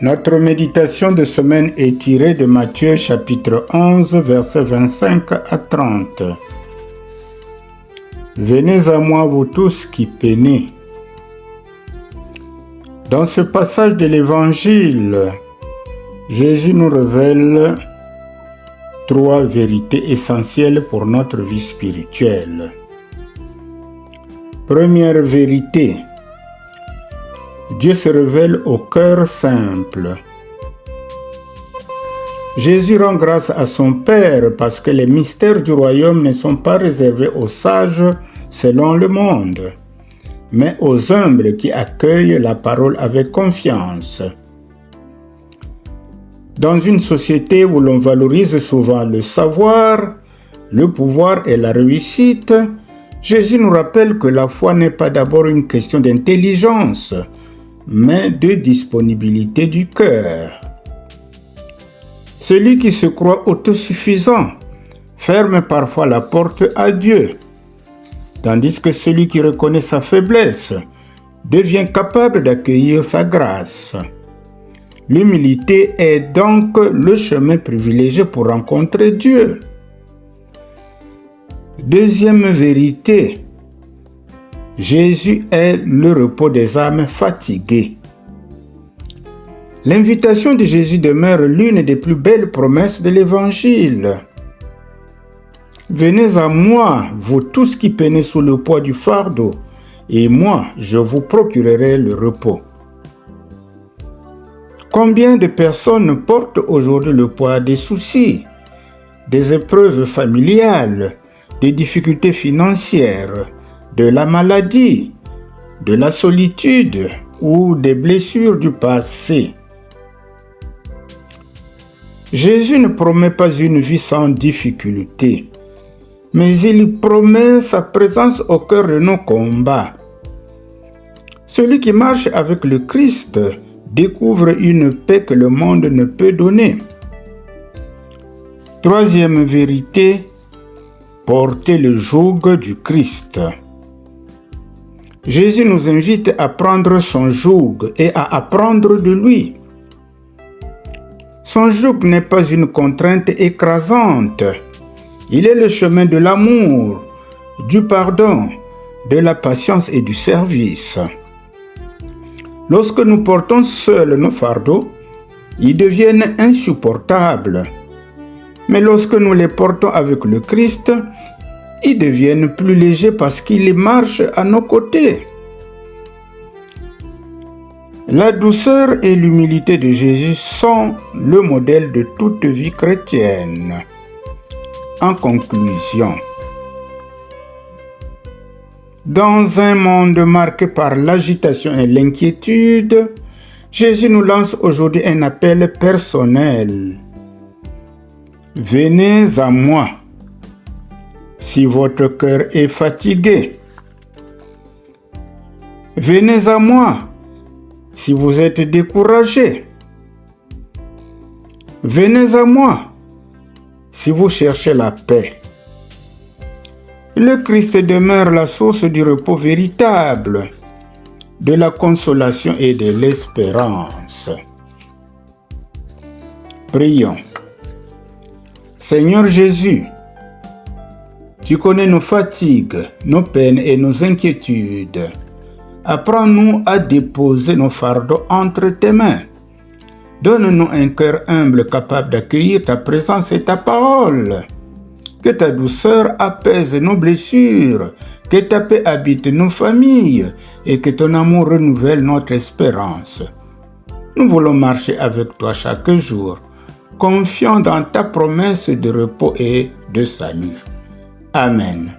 Notre méditation de semaine est tirée de Matthieu chapitre 11, versets 25 à 30. Venez à moi, vous tous qui peinez. Dans ce passage de l'Évangile, Jésus nous révèle 3 vérités essentielles pour notre vie spirituelle. Première vérité, Dieu se révèle au cœur simple. Jésus rend grâce à son Père parce que les mystères du royaume ne sont pas réservés aux sages selon le monde, mais aux humbles qui accueillent la parole avec confiance. Dans une société où l'on valorise souvent le savoir, le pouvoir et la réussite, Jésus nous rappelle que la foi n'est pas d'abord une question d'intelligence, mais de disponibilité du cœur. Celui qui se croit autosuffisant ferme parfois la porte à Dieu, tandis que celui qui reconnaît sa faiblesse devient capable d'accueillir sa grâce. L'humilité est donc le chemin privilégié pour rencontrer Dieu. Deuxième vérité, Jésus est le repos des âmes fatiguées. L'invitation de Jésus demeure l'une des plus belles promesses de l'Évangile. Venez à moi, vous tous qui peinez sous le poids du fardeau, et moi, je vous procurerai le repos. Combien de personnes portent aujourd'hui le poids des soucis, des épreuves familiales, des difficultés financières, de la maladie, de la solitude ou des blessures du passé? Jésus ne promet pas une vie sans difficulté, mais il promet sa présence au cœur de nos combats. Celui qui marche avec le Christ découvre une paix que le monde ne peut donner. Troisième vérité, porter le joug du Christ. Jésus nous invite à prendre son joug et à apprendre de lui. Son joug n'est pas une contrainte écrasante. Il est le chemin de l'amour, du pardon, de la patience et du service. Lorsque nous portons seuls nos fardeaux, ils deviennent insupportables. Mais lorsque nous les portons avec le Christ, ils deviennent plus légers parce qu'il marche à nos côtés. La douceur et l'humilité de Jésus sont le modèle de toute vie chrétienne. En conclusion, dans un monde marqué par l'agitation et l'inquiétude, Jésus nous lance aujourd'hui un appel personnel. Venez à moi, si votre cœur est fatigué. Venez à moi, si vous êtes découragé. Venez à moi, si vous cherchez la paix. Le Christ demeure la source du repos véritable, de la consolation et de l'espérance. Prions. Seigneur Jésus, tu connais nos fatigues, nos peines et nos inquiétudes. Apprends-nous à déposer nos fardeaux entre tes mains. Donne-nous un cœur humble capable d'accueillir ta présence et ta parole. Que ta douceur apaise nos blessures, que ta paix habite nos familles et que ton amour renouvelle notre espérance. Nous voulons marcher avec toi chaque jour, confiants dans ta promesse de repos et de salut. Amen.